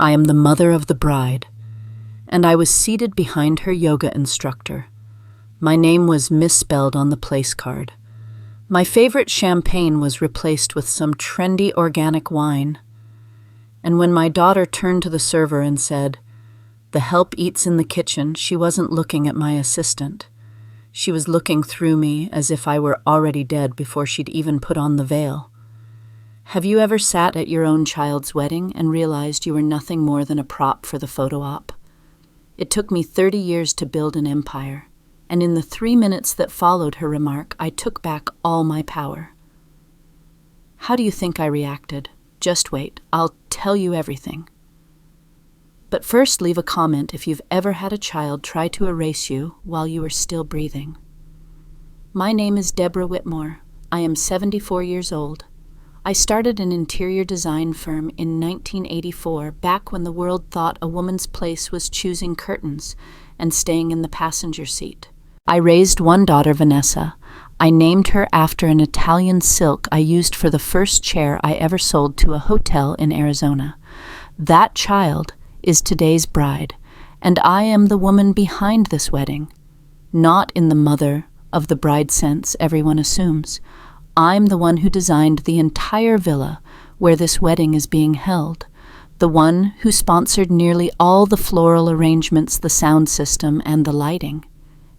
I am the mother of the bride, and I was seated behind her yoga instructor. My name was misspelled on the place card. My favorite champagne was replaced with some trendy organic wine. And when my daughter turned to the server and said, "The help eats in the kitchen," she wasn't looking at my assistant. She was looking through me as if I were already dead before she'd even put on the veil. Have you ever sat at your own child's wedding and realized you were nothing more than a prop for the photo op? It took me 30 years to build an empire, and in the 3 minutes that followed her remark, I took back all my power. How do you think I reacted? Just wait, I'll tell you everything. But first, leave a comment if you've ever had a child try to erase you while you were still breathing. My name is Deborah Whitmore. I am 74 years old. I started an interior design firm in 1984, back when the world thought a woman's place was choosing curtains and staying in the passenger seat. I raised one daughter, Vanessa. I named her after an Italian silk I used for the first chair I ever sold to a hotel in Arizona. That child is today's bride, and I am the woman behind this wedding, not in the mother of the bride sense everyone assumes. I'm the one who designed the entire villa where this wedding is being held, the one who sponsored nearly all the floral arrangements, the sound system, and the lighting,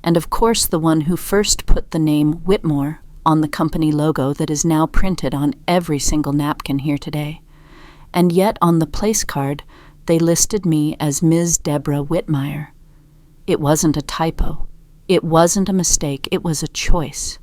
and of course the one who first put the name Whitmore on the company logo that is now printed on every single napkin here today. And yet on the place card, they listed me as Ms. Deborah Whitmire. It wasn't a typo. It wasn't a mistake. It was a choice.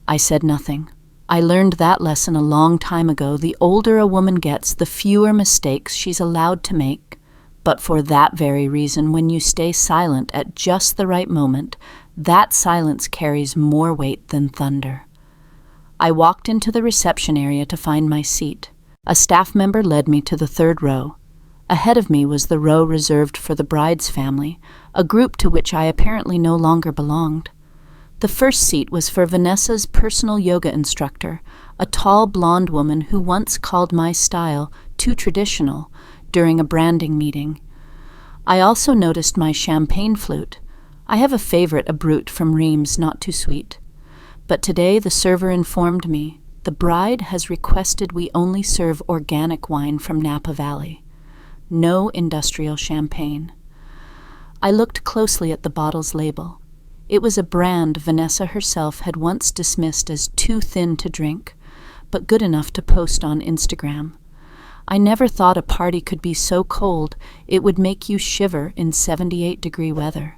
I said nothing. I learned that lesson a long time ago. The older a woman gets, the fewer mistakes she's allowed to make. But for that very reason, when you stay silent at just the right moment, that silence carries more weight than thunder. I walked into the reception area to find my seat. A staff member led me to the third row. Ahead of me was the row reserved for the bride's family, a group to which I apparently no longer belonged. The first seat was for Vanessa's personal yoga instructor, a tall blonde woman who once called my style too traditional during a branding meeting. I also noticed my champagne flute. I have a favorite, a Brut from Reims, not too sweet. But today the server informed me the bride has requested we only serve organic wine from Napa Valley. No industrial champagne. I looked closely at the bottle's label. It was a brand Vanessa herself had once dismissed as too thin to drink, but good enough to post on Instagram. I never thought a party could be so cold it would make you shiver in 78-degree weather.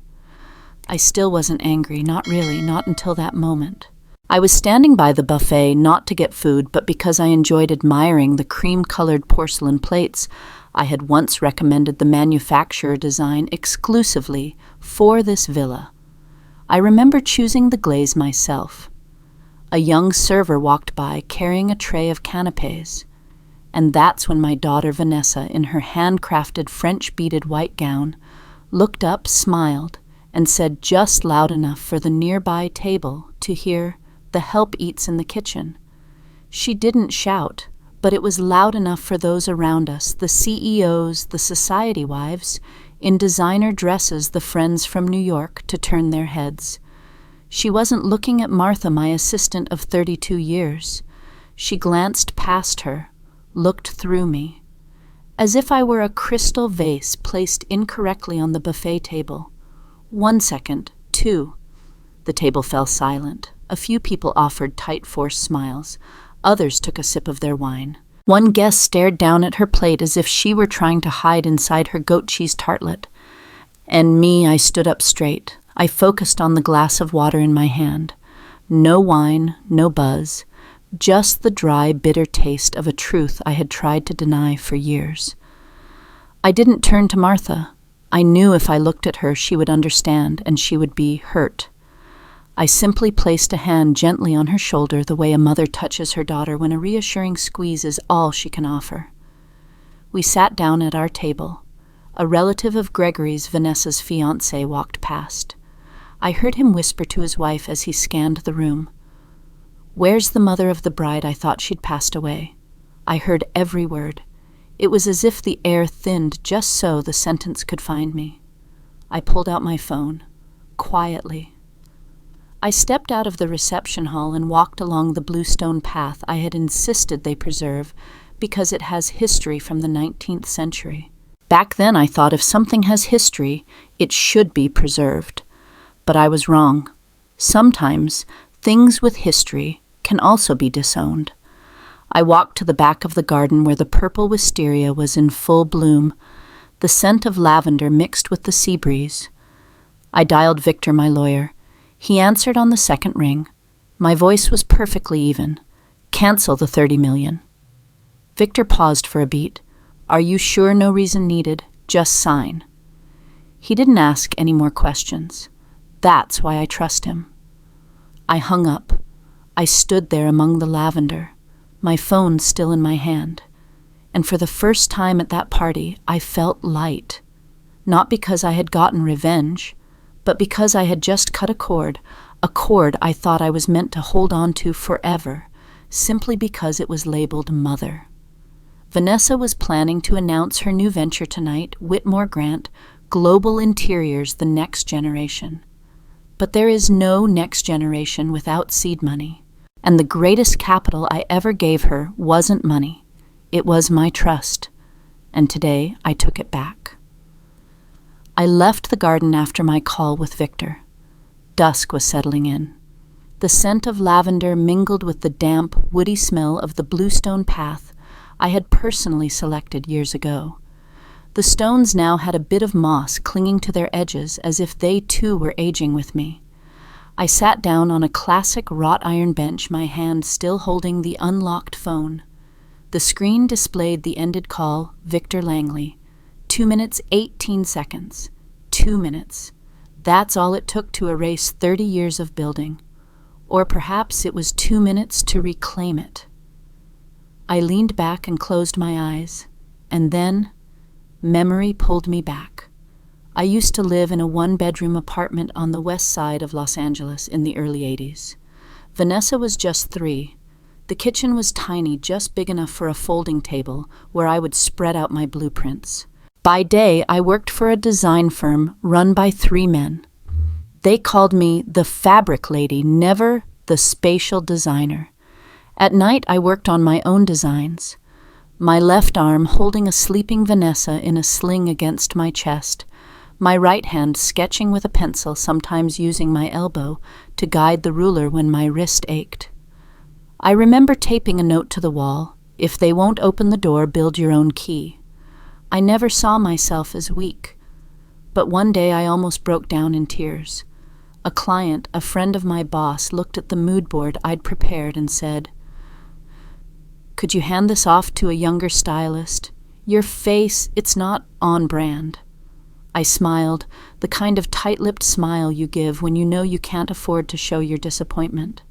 I still wasn't angry, not really, not until that moment. I was standing by the buffet not to get food, but because I enjoyed admiring the cream-colored porcelain plates I had once recommended the manufacturer design exclusively for this villa. I remember choosing the glaze myself. A young server walked by carrying a tray of canapés, and that's when my daughter Vanessa, in her handcrafted French-beaded white gown, looked up, smiled, and said just loud enough for the nearby table to hear, "The help eats in the kitchen." She didn't shout, but it was loud enough for those around us, the CEOs, the society wives, in designer dresses, the friends from New York, to turn their heads. She wasn't looking at Martha, my assistant of 32 years. She glanced past her, looked through me, as if I were a crystal vase placed incorrectly on the buffet table. 1 second, 2. The table fell silent. A few people offered tight, forced smiles. Others took a sip of their wine. One guest stared down at her plate as if she were trying to hide inside her goat cheese tartlet. And me, I stood up straight. I focused on the glass of water in my hand. No wine, no buzz, just the dry, bitter taste of a truth I had tried to deny for years. I didn't turn to Martha. I knew if I looked at her, she would understand, and she would be hurt. I simply placed a hand gently on her shoulder the way a mother touches her daughter when a reassuring squeeze is all she can offer. We sat down at our table. A relative of Gregory's, Vanessa's fiancé, walked past. I heard him whisper to his wife as he scanned the room. "Where's the mother of the bride? I thought she'd passed away." I heard every word. It was as if the air thinned just so the sentence could find me. I pulled out my phone, quietly. I stepped out of the reception hall and walked along the bluestone path I had insisted they preserve because it has history from the 19th century. Back then I thought if something has history, it should be preserved. But I was wrong. Sometimes things with history can also be disowned. I walked to the back of the garden where the purple wisteria was in full bloom, the scent of lavender mixed with the sea breeze. I dialed Victor, my lawyer. He answered on the second ring. My voice was perfectly even. Cancel the $30 million. Victor paused for a beat. Are you sure no reason needed? Just sign. He didn't ask any more questions. That's why I trust him. I hung up. I stood there among the lavender, my phone still in my hand. And for the first time at that party, I felt light. Not because I had gotten revenge, but because I had just cut a cord I thought I was meant to hold on to forever, simply because it was labeled Mother. Vanessa was planning to announce her new venture tonight, Whitmore Grant, Global Interiors, the next generation. But there is no next generation without seed money, and the greatest capital I ever gave her wasn't money. It was my trust, and today I took it back. I left the garden after my call with Victor. Dusk was settling in. The scent of lavender mingled with the damp, woody smell of the bluestone path I had personally selected years ago. The stones now had a bit of moss clinging to their edges as if they too were aging with me. I sat down on a classic wrought iron bench, my hand still holding the unlocked phone. The screen displayed the ended call, Victor Langley. 2 minutes, 18 seconds. 2 minutes. That's all it took to erase 30 years of building. Or perhaps it was 2 minutes to reclaim it. I leaned back and closed my eyes, and then memory pulled me back. I used to live in a one-bedroom apartment on the west side of Los Angeles in the early 80s. Vanessa was just 3. The kitchen was tiny, just big enough for a folding table where I would spread out my blueprints. By day, I worked for a design firm run by 3 men. They called me the fabric lady, never the spatial designer. At night, I worked on my own designs, my left arm holding a sleeping Vanessa in a sling against my chest, my right hand sketching with a pencil, sometimes using my elbow to guide the ruler when my wrist ached. I remember taping a note to the wall, "If they won't open the door, build your own key." I never saw myself as weak, but one day I almost broke down in tears. A client, a friend of my boss, looked at the mood board I'd prepared and said, "Could you hand this off to a younger stylist? Your face, it's not on brand." I smiled, the kind of tight-lipped smile you give when you know you can't afford to show your disappointment.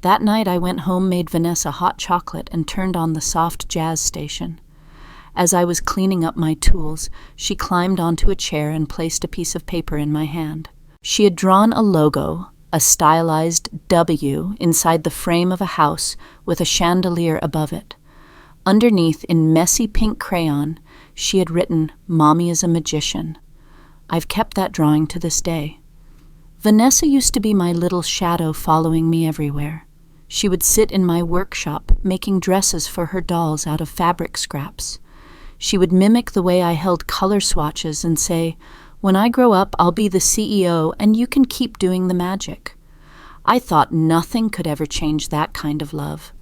That night I went home, made Vanessa hot chocolate, and turned on the soft jazz station. As I was cleaning up my tools, she climbed onto a chair and placed a piece of paper in my hand. She had drawn a logo, a stylized W, inside the frame of a house with a chandelier above it. Underneath, in messy pink crayon, she had written, "Mommy is a magician." I've kept that drawing to this day. Vanessa used to be my little shadow following me everywhere. She would sit in my workshop, making dresses for her dolls out of fabric scraps. She would mimic the way I held color swatches and say, "When I grow up, I'll be the CEO and you can keep doing the magic." I thought nothing could ever change that kind of love.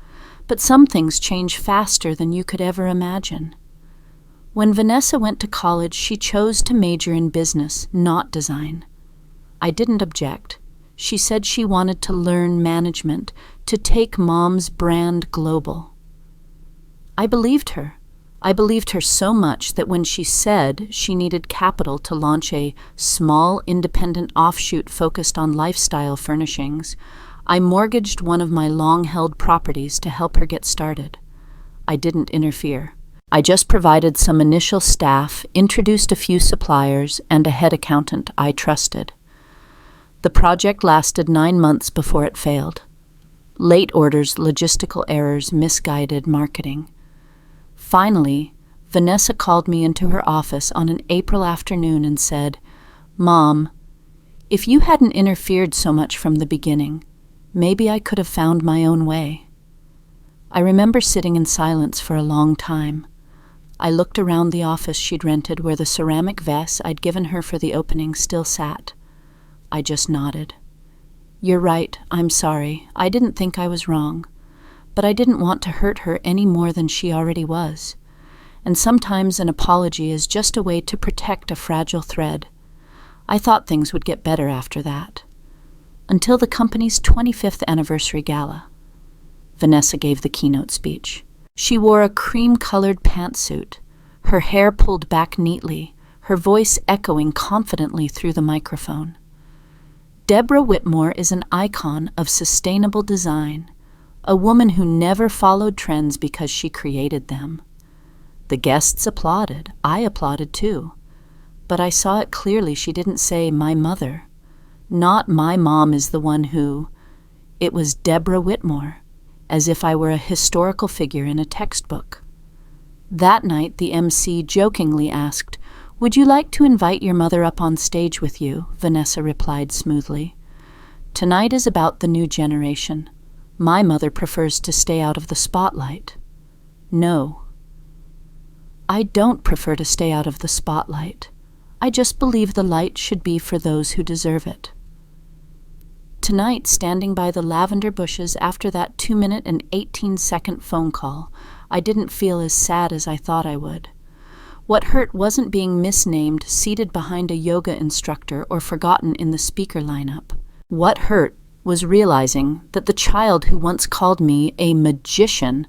But some things change faster than you could ever imagine. When Vanessa went to college, she chose to major in business, not design. I didn't object. She said she wanted to learn management, to take Mom's brand global. I believed her. I believed her so much that when she said she needed capital to launch a small, independent offshoot focused on lifestyle furnishings, I mortgaged one of my long-held properties to help her get started. I didn't interfere. I just provided some initial staff, introduced a few suppliers, and a head accountant I trusted. The project lasted 9 months before it failed. Late orders, logistical errors, misguided marketing. Finally, Vanessa called me into her office on an April afternoon and said, "Mom, if you hadn't interfered so much from the beginning, maybe I could have found my own way." I remember sitting in silence for a long time. I looked around the office she'd rented where the ceramic vase I'd given her for the opening still sat. I just nodded. "You're right, I'm sorry. I didn't think I was wrong. But I didn't want to hurt her any more than she already was. And sometimes an apology is just a way to protect a fragile thread. I thought things would get better after that. Until the company's 25th anniversary gala." Vanessa gave the keynote speech. She wore a cream-colored pantsuit, her hair pulled back neatly, her voice echoing confidently through the microphone. "Deborah Whitmore is an icon of sustainable design, a woman who never followed trends because she created them." The guests applauded. I applauded too. But I saw it clearly she didn't say "my mother." Not "my mom is the one who." It was Deborah Whitmore, as if I were a historical figure in a textbook. That night the MC jokingly asked, "Would you like to invite your mother up on stage with you?" Vanessa replied smoothly. "Tonight is about the new generation. My mother prefers to stay out of the spotlight." "No. I don't prefer to stay out of the spotlight. I just believe the light should be for those who deserve it." Tonight, standing by the lavender bushes after that 2-minute and 18-second phone call, I didn't feel as sad as I thought I would. What hurt wasn't being misnamed, seated behind a yoga instructor, or forgotten in the speaker lineup. What hurt was realizing that the child who once called me a magician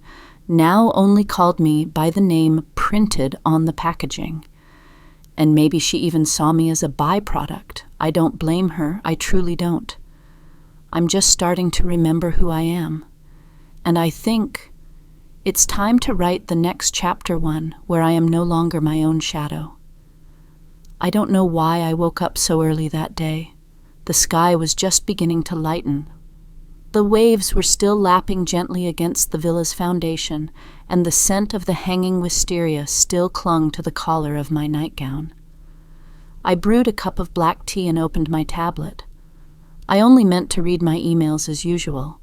now only called me by the name printed on the packaging. And maybe she even saw me as a byproduct. I don't blame her, I truly don't. I'm just starting to remember who I am. And I think it's time to write the next chapter one where I am no longer my own shadow. I don't know why I woke up so early that day. The sky was just beginning to lighten. The waves were still lapping gently against the villa's foundation, and the scent of the hanging wisteria still clung to the collar of my nightgown. I brewed a cup of black tea and opened my tablet. I only meant to read my emails as usual,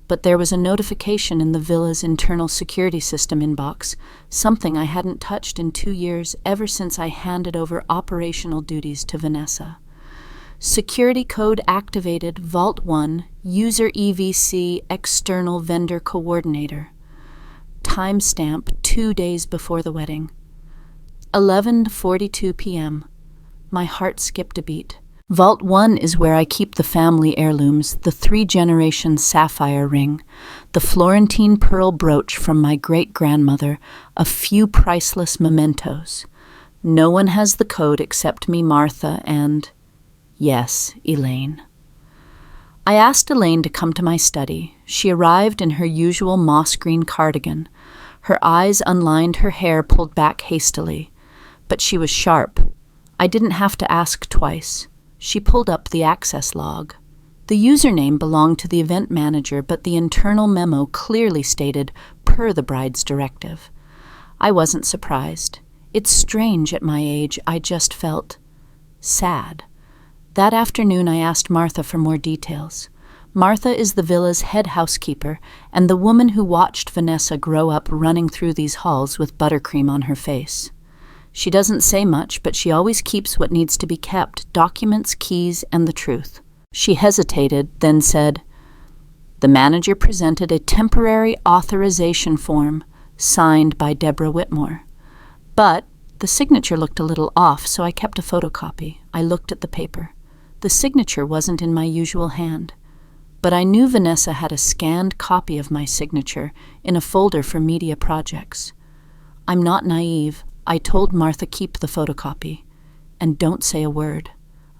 but there was a notification in the villa's internal security system inbox, something I hadn't touched in 2 years ever since I handed over operational duties to Vanessa. Security code activated, Vault 1, user EVC, external vendor coordinator. Timestamp 2 days before the wedding. 11:42 p.m. My heart skipped a beat. Vault 1 is where I keep the family heirlooms, the 3-generation sapphire ring, the Florentine pearl brooch from my great-grandmother, a few priceless mementos. No one has the code except me, Martha, and, yes, Elaine. I asked Elaine to come to my study. She arrived in her usual moss-green cardigan. Her eyes unlined, her hair pulled back hastily. But she was sharp. I didn't have to ask twice. She pulled up the access log. The username belonged to the event manager, but the internal memo clearly stated, per the bride's directive. I wasn't surprised. It's strange at my age, I just felt sad. That afternoon I asked Martha for more details. Martha is the villa's head housekeeper and the woman who watched Vanessa grow up running through these halls with buttercream on her face. She doesn't say much, but she always keeps what needs to be kept, documents, keys, and the truth. She hesitated, then said, "The manager presented a temporary authorization form signed by Deborah Whitmore. But the signature looked a little off, so I kept a photocopy. I looked at the paper. The signature wasn't in my usual hand. But I knew Vanessa had a scanned copy of my signature in a folder for media projects. I'm not naive. I told Martha keep the photocopy. And don't say a word.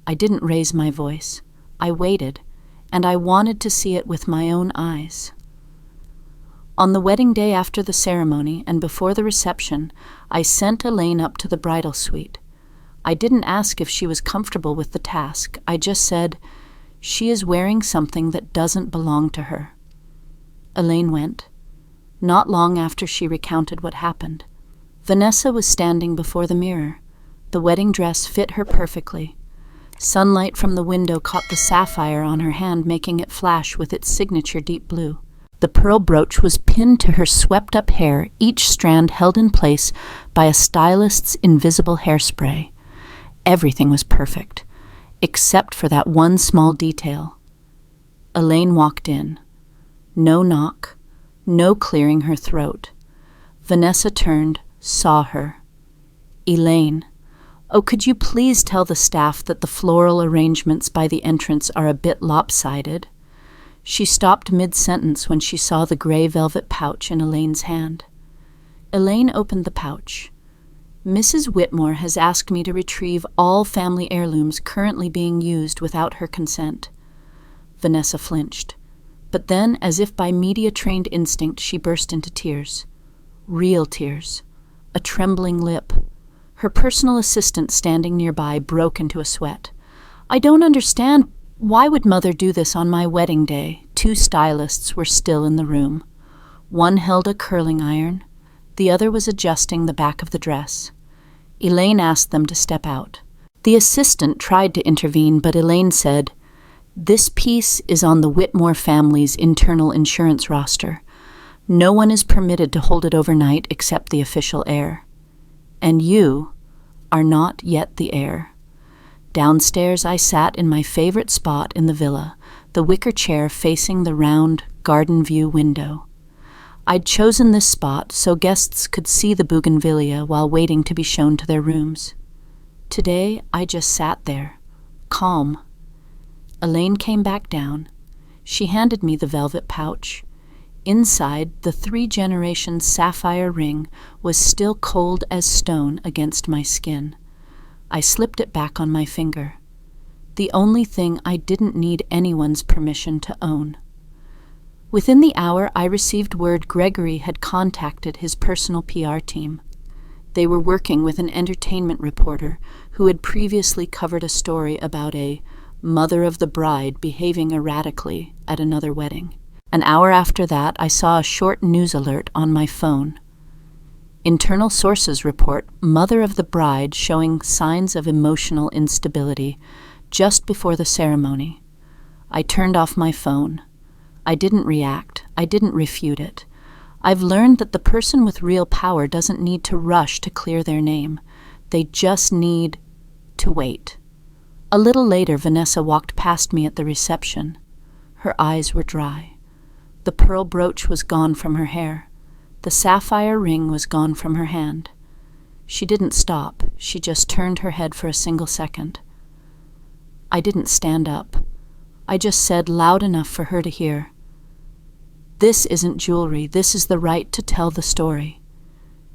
I didn't raise my voice. I waited, and I wanted to see it with my own eyes. On the wedding day after the ceremony and before the reception, I sent Elaine up to the bridal suite. I didn't ask if she was comfortable with the task. I just said, "She is wearing something that doesn't belong to her." Elaine went. Not long after she recounted what happened. Vanessa was standing before the mirror. The wedding dress fit her perfectly. Sunlight from the window caught the sapphire on her hand, making it flash with its signature deep blue. The pearl brooch was pinned to her swept-up hair, each strand held in place by a stylist's invisible hairspray. Everything was perfect, except for that one small detail. Elaine walked in. No knock, no clearing her throat. Vanessa turned, saw her. "Elaine, oh, could you please tell the staff that the floral arrangements by the entrance are a bit lopsided?" She stopped mid-sentence when she saw the gray velvet pouch in Elaine's hand. Elaine opened the pouch. "Mrs. Whitmore has asked me to retrieve all family heirlooms currently being used without her consent." Vanessa flinched, but then, as if by media-trained instinct, she burst into tears. Real tears. A trembling lip. Her personal assistant standing nearby broke into a sweat. "I don't understand. Why would Mother do this on my wedding day?" Two stylists were still in the room. One held a curling iron. The other was adjusting the back of the dress. Elaine asked them to step out. The assistant tried to intervene, but Elaine said, "This piece is on the Whitmore family's internal insurance roster. No one is permitted to hold it overnight except the official heir. And you are not yet the heir." Downstairs I sat in my favorite spot in the villa, the wicker chair facing the round garden view window. I'd chosen this spot so guests could see the bougainvillea while waiting to be shown to their rooms. Today I just sat there, calm. Elaine came back down. She handed me the velvet pouch. Inside, the 3-generation sapphire ring was still cold as stone against my skin. I slipped it back on my finger. The only thing I didn't need anyone's permission to own. Within the hour, I received word Gregory had contacted his personal PR team. They were working with an entertainment reporter who had previously covered a story about a mother of the bride behaving erratically at another wedding. An hour after that, I saw a short news alert on my phone. Internal sources report mother of the bride showing signs of emotional instability just before the ceremony. I turned off my phone. I didn't react. I didn't refute it. I've learned that the person with real power doesn't need to rush to clear their name. They just need to wait. A little later, Vanessa walked past me at the reception. Her eyes were dry. The pearl brooch was gone from her hair. The sapphire ring was gone from her hand. She didn't stop. She just turned her head for a single second. I didn't stand up. I just said loud enough for her to hear, "This isn't jewelry. This is the right to tell the story.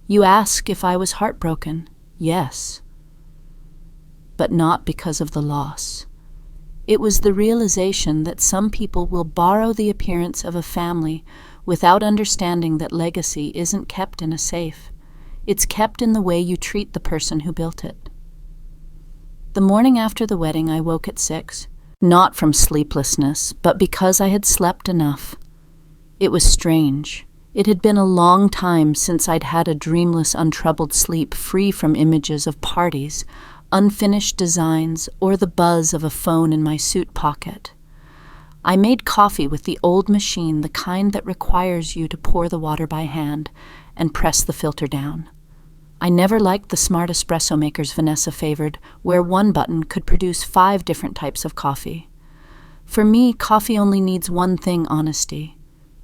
You ask if I was heartbroken. Yes. But not because of the loss. It was the realization that some people will borrow the appearance of a family without understanding that legacy isn't kept in a safe. It's kept in the way you treat the person who built it." The morning after the wedding, I woke at 6, not from sleeplessness, but because I had slept enough. It was strange. It had been a long time since I'd had a dreamless, untroubled sleep free from images of parties, unfinished designs, or the buzz of a phone in my suit pocket. I made coffee with the old machine, the kind that requires you to pour the water by hand and press the filter down. I never liked the smart espresso makers Vanessa favored, where one button could produce 5 different types of coffee. For me, coffee only needs one thing: honesty,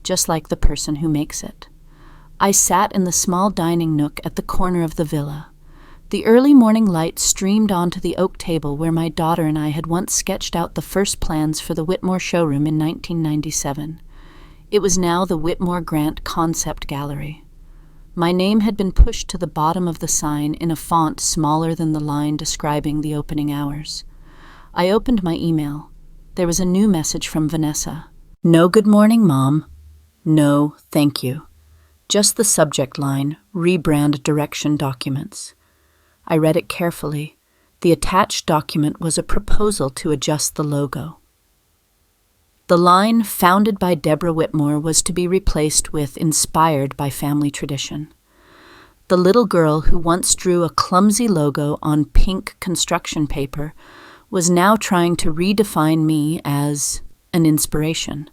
just like the person who makes it. I sat in the small dining nook at the corner of the villa. The early morning light streamed onto the oak table where my daughter and I had once sketched out the first plans for the Whitmore showroom in 1997. It was now the Whitmore Grant Concept Gallery. My name had been pushed to the bottom of the sign in a font smaller than the line describing the opening hours. I opened my email. There was a new message from Vanessa. "No good morning, Mom. No, thank you. Just the subject line, rebrand direction documents." I read it carefully. The attached document was a proposal to adjust the logo. The line, "Founded by Deborah Whitmore," was to be replaced with "Inspired by family tradition." The little girl who once drew a clumsy logo on pink construction paper was now trying to redefine me as an inspiration.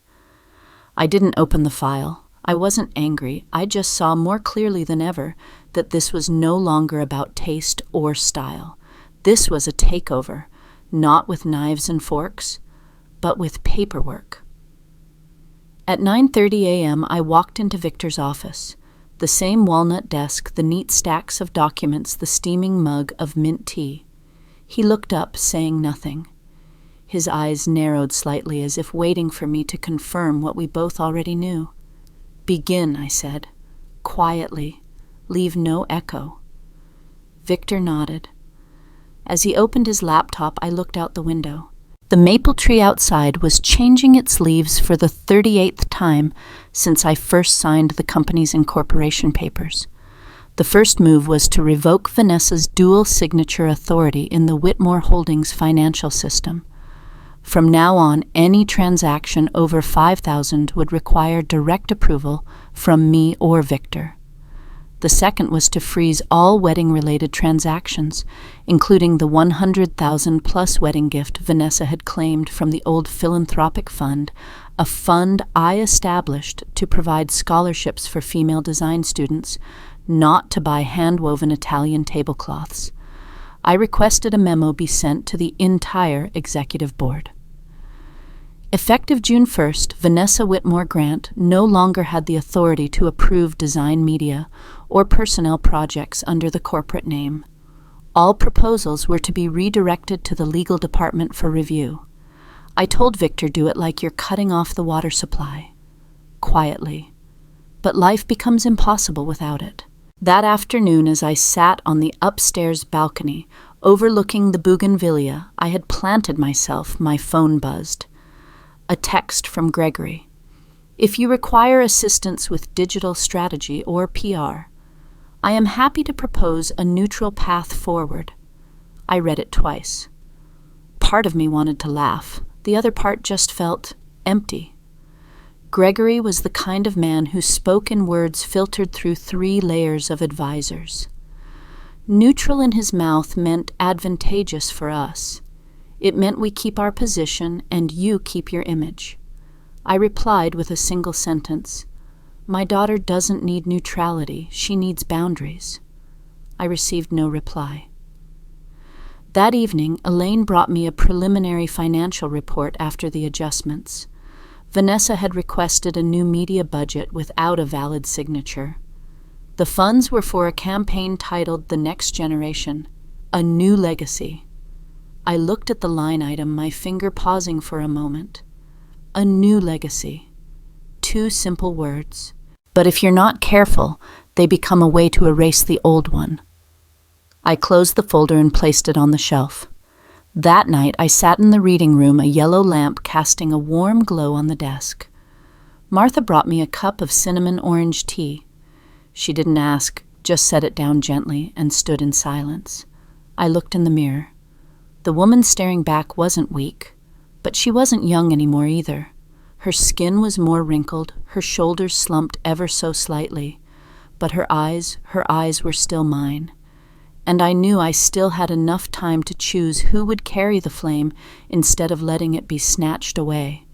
I didn't open the file. I wasn't angry. I just saw more clearly than ever that this was no longer about taste or style. This was a takeover, not with knives and forks, but with paperwork. At 9:30 a.m., I walked into Victor's office. The same walnut desk, the neat stacks of documents, the steaming mug of mint tea. He looked up, saying nothing. His eyes narrowed slightly as if waiting for me to confirm what we both already knew. "Begin," I said. "Quietly. Leave no echo." Victor nodded. As he opened his laptop, I looked out the window. The maple tree outside was changing its leaves for the 38th time since I first signed the company's incorporation papers. The first move was to revoke Vanessa's dual signature authority in the Whitmore Holdings financial system. From now on, any transaction over $5,000 would require direct approval from me or Victor. The second was to freeze all wedding-related transactions, including the $100,000+ wedding gift Vanessa had claimed from the old philanthropic fund, a fund I established to provide scholarships for female design students, not to buy hand-woven Italian tablecloths. I requested a memo be sent to the entire executive board. Effective June 1st, Vanessa Whitmore Grant no longer had the authority to approve design media or personnel projects under the corporate name. All proposals were to be redirected to the legal department for review. I told Victor, "Do it like you're cutting off the water supply." Quietly. But life becomes impossible without it. That afternoon, as I sat on the upstairs balcony overlooking the bougainvillea I had planted myself, my phone buzzed. A text from Gregory. "If you require assistance with digital strategy or PR, I am happy to propose a neutral path forward." I read it twice. Part of me wanted to laugh. The other part just felt empty. Gregory was the kind of man who spoke in words filtered through 3 layers of advisors. Neutral in his mouth meant advantageous for us. It meant we keep our position and you keep your image. I replied with a single sentence. "My daughter doesn't need neutrality, she needs boundaries." I received no reply. That evening, Elaine brought me a preliminary financial report after the adjustments. Vanessa had requested a new media budget without a valid signature. The funds were for a campaign titled The Next Generation, A New Legacy. I looked at the line item, my finger pausing for a moment. A new legacy. 2 simple words. But if you're not careful, they become a way to erase the old one. I closed the folder and placed it on the shelf. That night, I sat in the reading room, a yellow lamp casting a warm glow on the desk. Martha brought me a cup of cinnamon orange tea. She didn't ask, just set it down gently and stood in silence. I looked in the mirror. The woman staring back wasn't weak, but she wasn't young anymore either. Her skin was more wrinkled, her shoulders slumped ever so slightly, but her eyes were still mine. And I knew I still had enough time to choose who would carry the flame instead of letting it be snatched away.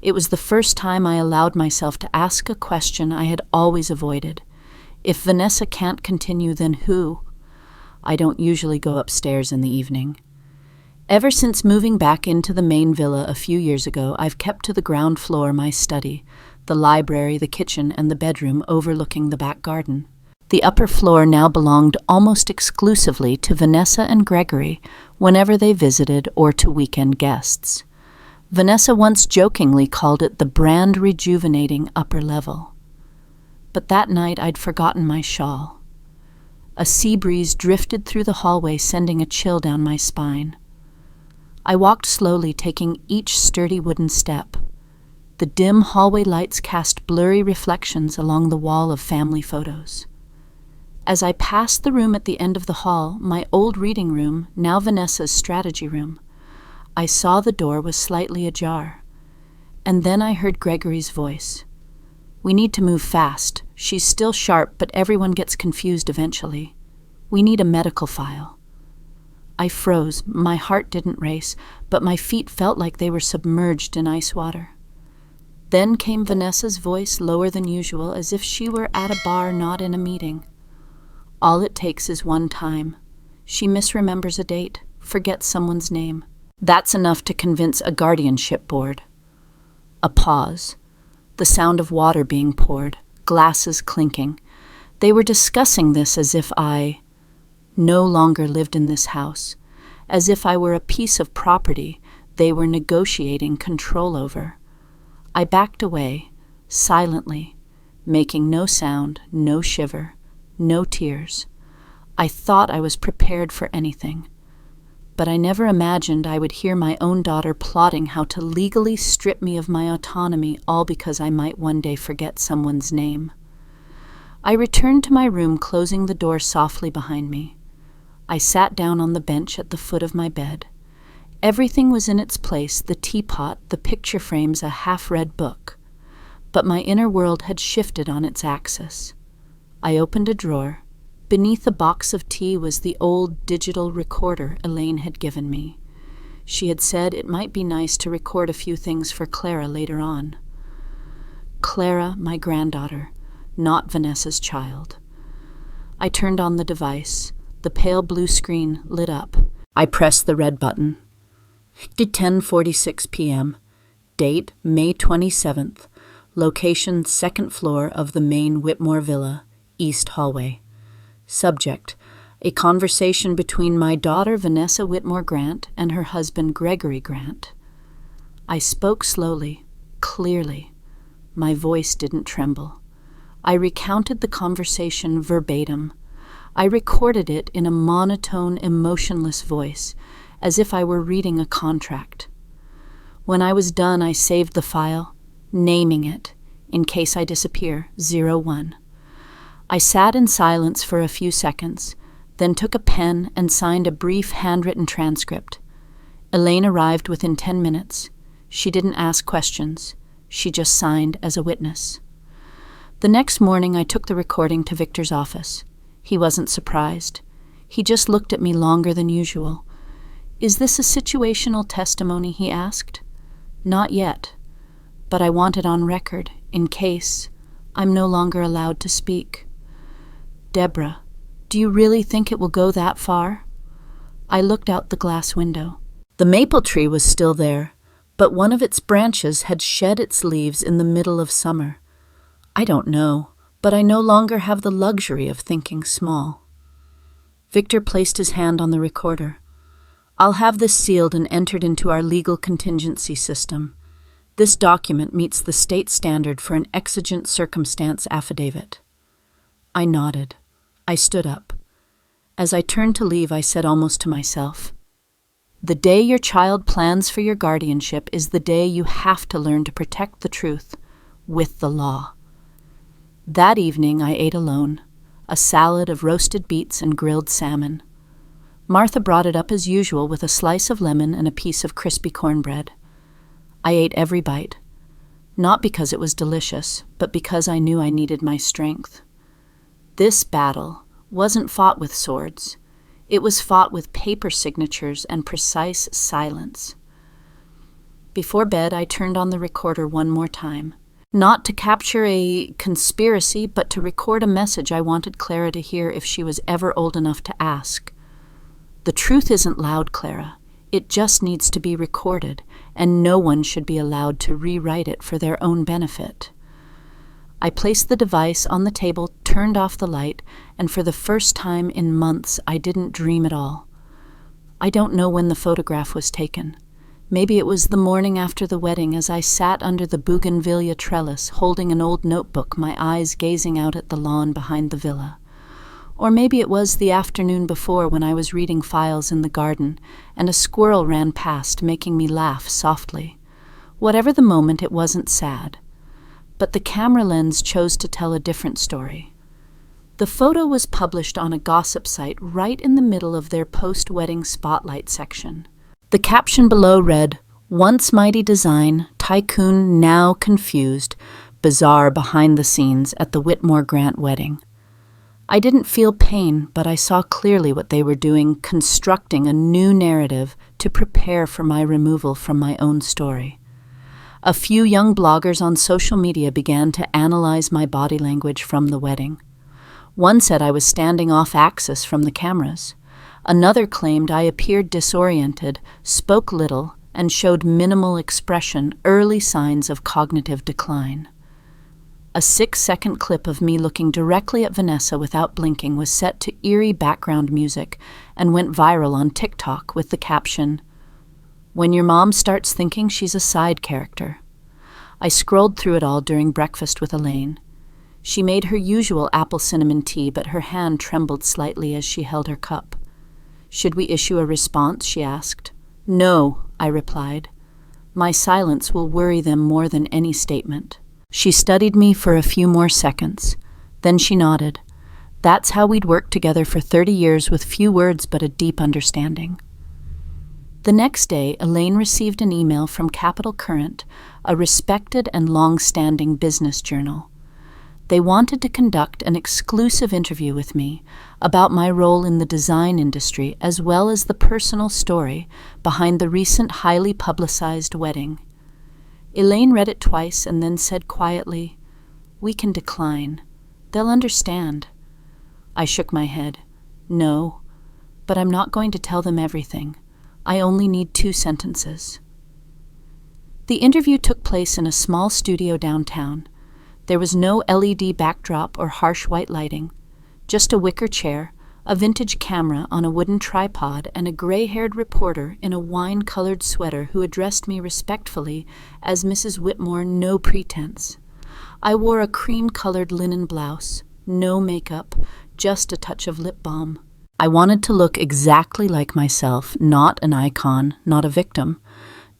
It was the first time I allowed myself to ask a question I had always avoided. If Vanessa can't continue, then who? I don't usually go upstairs in the evening. Ever since moving back into the main villa a few years ago, I've kept to the ground floor my study, the library, the kitchen, and the bedroom overlooking the back garden. The upper floor now belonged almost exclusively to Vanessa and Gregory whenever they visited or to weekend guests. Vanessa once jokingly called it the brand rejuvenating upper level. But that night I'd forgotten my shawl. A sea breeze drifted through the hallway, sending a chill down my spine. I walked slowly, taking each sturdy wooden step. The dim hallway lights cast blurry reflections along the wall of family photos. As I passed the room at the end of the hall, my old reading room, now Vanessa's strategy room, I saw the door was slightly ajar. And then I heard Gregory's voice. We need to move fast. She's still sharp, but everyone gets confused eventually. We need a medical file." I froze. My heart didn't race, but my feet felt like they were submerged in ice water. Then came Vanessa's voice, lower than usual, as if she were at a bar, not in a meeting. "All it takes is one time. She misremembers a date, forgets someone's name. That's enough to convince a guardianship board." A pause. The sound of water being poured, glasses clinking. They were discussing this as if I no longer lived in this house, as if I were a piece of property they were negotiating control over. I backed away, silently, making no sound, no shiver, no tears. I thought I was prepared for anything, but I never imagined I would hear my own daughter plotting how to legally strip me of my autonomy, all because I might one day forget someone's name. I returned to my room, closing the door softly behind me. I sat down on the bench at the foot of my bed. Everything was in its place, the teapot, the picture frames, a half-read book. But my inner world had shifted on its axis. I opened a drawer. Beneath a box of tea was the old digital recorder Elaine had given me. She had said it might be nice to record a few things for Clara later on. Clara, my granddaughter, not Vanessa's child. I turned on the device. The pale blue screen lit up. I pressed the red button. 10:46 p.m. Date, May 27th. Location, second floor of the main Whitmore Villa, East Hallway. Subject, a conversation between my daughter Vanessa Whitmore Grant and her husband Gregory Grant. I spoke slowly, clearly. My voice didn't tremble. I recounted the conversation verbatim. I recorded it in a monotone, emotionless voice, as if I were reading a contract. When I was done, I saved the file, naming it, in case I disappear, 01. I sat in silence for a few seconds, then took a pen and signed a brief handwritten transcript. Elaine arrived within 10 minutes. She didn't ask questions. She just signed as a witness. The next morning, I took the recording to Victor's office. He wasn't surprised. He just looked at me longer than usual. "Is this a situational testimony?" he asked. "Not yet, but I want it on record, in case I'm no longer allowed to speak." "Deborah, do you really think it will go that far?" I looked out the glass window. The maple tree was still there, but one of its branches had shed its leaves in the middle of summer. I don't know, but I no longer have the luxury of thinking small. Victor placed his hand on the recorder. "I'll have this sealed and entered into our legal contingency system. This document meets the state standard for an exigent circumstance affidavit." I nodded. I stood up. As I turned to leave, I said almost to myself, "The day your child plans for your guardianship is the day you have to learn to protect the truth with the law." That evening, I ate alone, a salad of roasted beets and grilled salmon. Martha brought it up as usual with a slice of lemon and a piece of crispy cornbread. I ate every bite, not because it was delicious, but because I knew I needed my strength. This battle wasn't fought with swords. It was fought with paper signatures and precise silence. Before bed, I turned on the recorder one more time. Not to capture a conspiracy, but to record a message I wanted Clara to hear if she was ever old enough to ask. The truth isn't loud, Clara. It just needs to be recorded, and no one should be allowed to rewrite it for their own benefit. I placed the device on the table, turned off the light, and for the first time in months, I didn't dream at all. I don't know when the photograph was taken. Maybe it was the morning after the wedding as I sat under the bougainvillea trellis, holding an old notebook, my eyes gazing out at the lawn behind the villa. Or maybe it was the afternoon before when I was reading files in the garden, and a squirrel ran past, making me laugh softly. Whatever the moment, it wasn't sad. But the camera lens chose to tell a different story. The photo was published on a gossip site right in the middle of their post-wedding spotlight section. The caption below read, "Once mighty design, tycoon now confused, bizarre behind the scenes at the Whitmore Grant wedding. I didn't feel pain, but I saw clearly what they were doing, constructing a new narrative to prepare for my removal from my own story. A few young bloggers on social media began to analyze my body language from the wedding. One said I was standing off axis from the cameras. Another claimed I appeared disoriented, spoke little, and showed minimal expression, early signs of cognitive decline. A 6-second clip of me looking directly at Vanessa without blinking was set to eerie background music and went viral on TikTok with the caption, "When your mom starts thinking she's a side character." I scrolled through it all during breakfast with Elaine. She made her usual apple cinnamon tea, but her hand trembled slightly as she held her cup. "Should we issue a response?" she asked. "No," I replied. "My silence will worry them more than any statement." She studied me for a few more seconds. Then she nodded. That's how we'd worked together for 30 years with few words but a deep understanding. The next day, Elaine received an email from Capital Current, a respected and long-standing business journal. They wanted to conduct an exclusive interview with me about my role in the design industry as well as the personal story behind the recent highly publicized wedding. Elaine read it twice and then said quietly, "We can decline. They'll understand." I shook my head. "No, but I'm not going to tell them everything. I only need 2 sentences." The interview took place in a small studio downtown. There was no LED backdrop or harsh white lighting, just a wicker chair, a vintage camera on a wooden tripod, and a gray-haired reporter in a wine-colored sweater who addressed me respectfully as Mrs. Whitmore, no pretense. I wore a cream-colored linen blouse, no makeup, just a touch of lip balm. I wanted to look exactly like myself, not an icon, not a victim,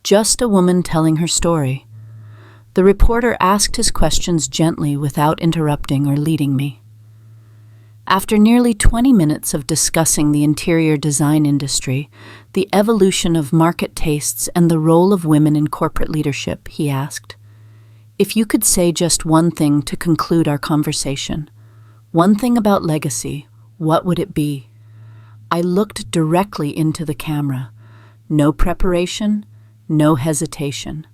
just a woman telling her story. The reporter asked his questions gently without interrupting or leading me. After nearly 20 minutes of discussing the interior design industry, the evolution of market tastes, and the role of women in corporate leadership, he asked, "If you could say just one thing to conclude our conversation, one thing about legacy, what would it be?" I looked directly into the camera. No preparation, no hesitation.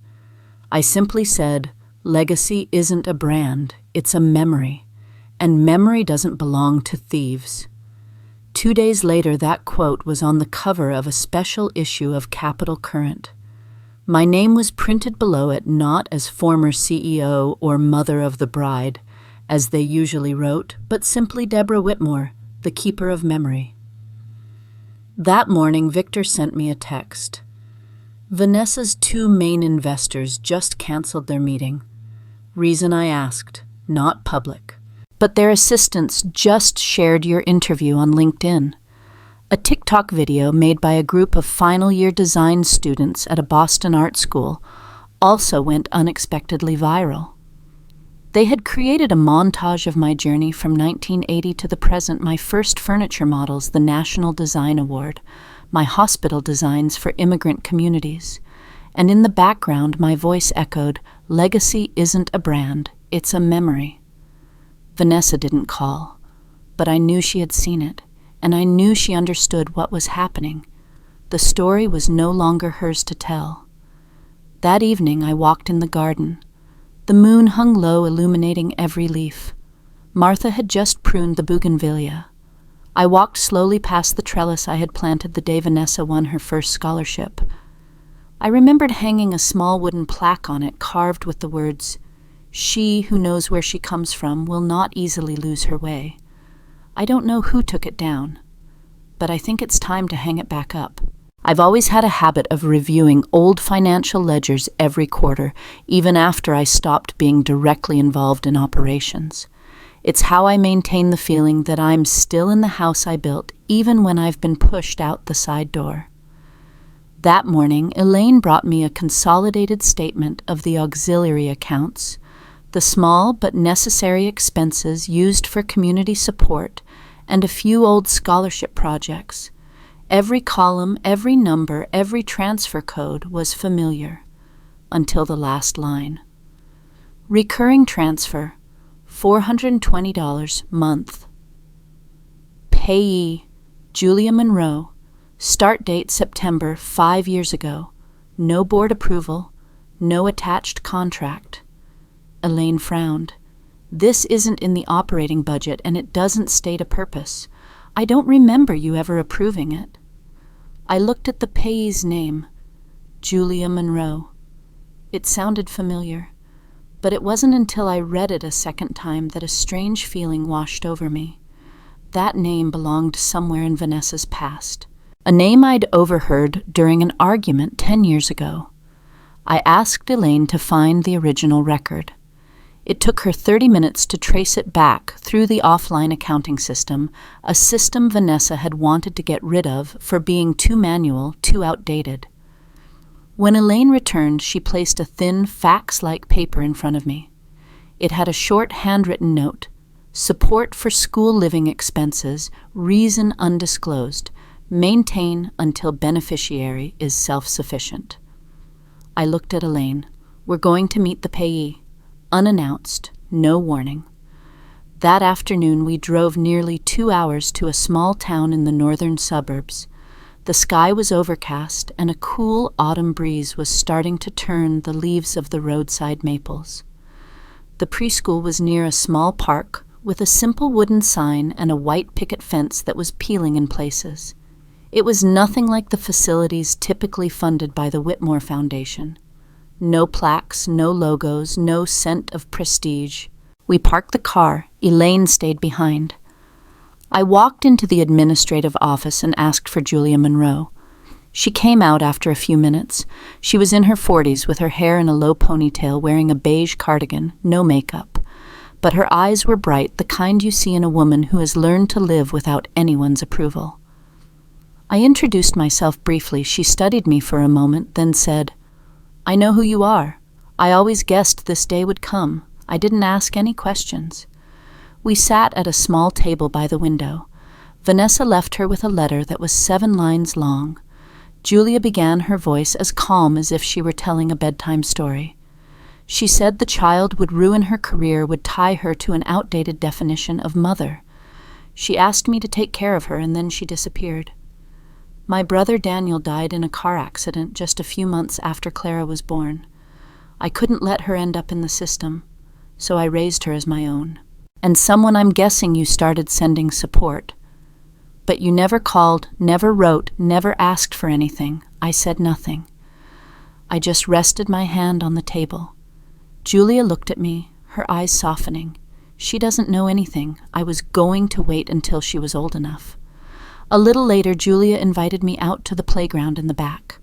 I simply said, "Legacy isn't a brand, it's a memory. And memory doesn't belong to thieves." 2 days later, that quote was on the cover of a special issue of Capital Current. My name was printed below it not as former CEO or mother of the bride, as they usually wrote, but simply Deborah Whitmore, the keeper of memory. That morning, Victor sent me a text. Vanessa's 2 main investors just canceled their meeting. Reason I asked, not public. But their assistants just shared your interview on LinkedIn. A TikTok video made by a group of final-year design students at a Boston art school also went unexpectedly viral. They had created a montage of my journey from 1980 to the present, my first furniture models, the National Design Award, my hospital designs for immigrant communities, and in the background my voice echoed, "Legacy isn't a brand, it's a memory." Vanessa didn't call, but I knew she had seen it, and I knew she understood what was happening. The story was no longer hers to tell. That evening I walked in the garden. The moon hung low, illuminating every leaf. Martha had just pruned the bougainvillea. I walked slowly past the trellis I had planted the day Vanessa won her first scholarship. I remembered hanging a small wooden plaque on it carved with the words, "She who knows where she comes from will not easily lose her way." I don't know who took it down, but I think it's time to hang it back up. I've always had a habit of reviewing old financial ledgers every quarter, even after I stopped being directly involved in operations. It's how I maintain the feeling that I'm still in the house I built, even when I've been pushed out the side door. That morning, Elaine brought me a consolidated statement of the auxiliary accounts, the small but necessary expenses used for community support, and a few old scholarship projects. Every column, every number, every transfer code was familiar, until the last line. Recurring transfer, $420 month. Payee, Julia Monroe. Start date September 5 years ago. No board approval. No attached contract. Elaine frowned. This isn't in the operating budget and it doesn't state a purpose. I don't remember you ever approving it. I looked at the payee's name, Julia Monroe. It sounded familiar, but it wasn't until I read it a second time that a strange feeling washed over me. That name belonged somewhere in Vanessa's past, a name I'd overheard during an argument 10 years ago. I asked Elaine to find the original record. It took her 30 minutes to trace it back through the offline accounting system, a system Vanessa had wanted to get rid of for being too manual, too outdated. When Elaine returned, she placed a thin, fax-like paper in front of me. It had a short handwritten note, support for school living expenses, reason undisclosed, maintain until beneficiary is self-sufficient. I looked at Elaine. We're going to meet the payee. Unannounced, no warning. That afternoon we drove nearly 2 hours to a small town in the northern suburbs. The sky was overcast and a cool autumn breeze was starting to turn the leaves of the roadside maples. The preschool was near a small park with a simple wooden sign and a white picket fence that was peeling in places. It was nothing like the facilities typically funded by the Whitmore Foundation. No plaques, no logos, no scent of prestige. We parked the car. Elaine stayed behind. I walked into the administrative office and asked for Julia Monroe. She came out after a few minutes. She was in her 40s with her hair in a low ponytail, wearing a beige cardigan, no makeup. But her eyes were bright, the kind you see in a woman who has learned to live without anyone's approval. I introduced myself briefly. She studied me for a moment, then said, I know who you are. I always guessed this day would come. I didn't ask any questions. We sat at a small table by the window. Vanessa left her with a letter that was 7 lines long. Julia began her voice as calm as if she were telling a bedtime story. She said the child would ruin her career, would tie her to an outdated definition of mother. She asked me to take care of her, and then she disappeared. My brother Daniel died in a car accident just a few months after Clara was born. I couldn't let her end up in the system, so I raised her as my own. And someone I'm guessing you started sending support. But you never called, never wrote, never asked for anything. I said nothing. I just rested my hand on the table. Julia looked at me, her eyes softening. She doesn't know anything. I was going to wait until she was old enough. A little later, Julia invited me out to the playground in the back.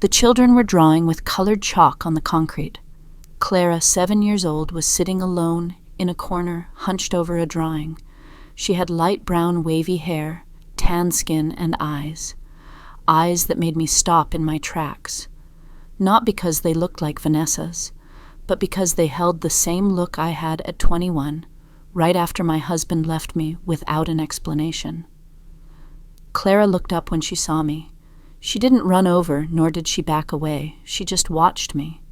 The children were drawing with colored chalk on the concrete. Clara, 7 years old, was sitting alone in a corner, hunched over a drawing. She had light brown wavy hair, tan skin, and eyes. Eyes that made me stop in my tracks. Not because they looked like Vanessa's, but because they held the same look I had at 21, right after my husband left me without an explanation. Clara looked up when she saw me. She didn't run over, nor did she back away. She just watched me.